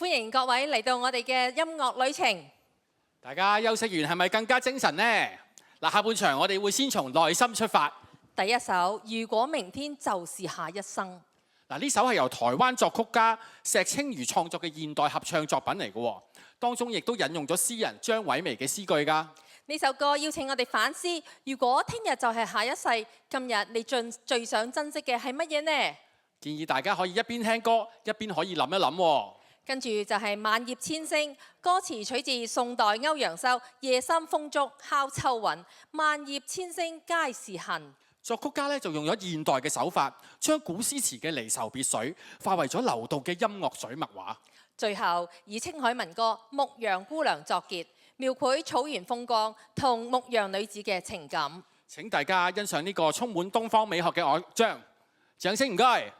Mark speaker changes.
Speaker 1: 歡迎各位嚟到我哋嘅音樂旅程。
Speaker 2: 大家休息完係咪更加精神呢？嗱，下半場我哋會先從內心出發。
Speaker 1: 第一首《如果明天就是下一生》。
Speaker 2: 嗱，呢首係由台灣作曲家石青瑜創作嘅現代合唱作品嚟嘅，當中亦都引用咗詩人張偉薇嘅詩句㗎。
Speaker 1: 呢首歌邀請我哋反思，如果聽日就係下一世，今日你最想珍惜嘅係乜嘢呢？建
Speaker 2: 議大家可以一邊聽歌，一邊可以諗一諗喎。
Speaker 1: 跟住就係《萬葉千聲》，歌詞取自宋代歐陽修《夜深風竹敲秋雲》，萬葉千聲皆是恨。
Speaker 2: 作曲家咧就用咗現代嘅手法，將古詩詞嘅離愁別緒化為咗流動嘅音樂水墨畫。
Speaker 1: 最後以青海民歌《牧羊姑娘》作結，描繪草原風光同牧羊女子嘅情感。
Speaker 2: 請大家欣賞呢個充滿東方美學嘅樂章，掌聲唔該。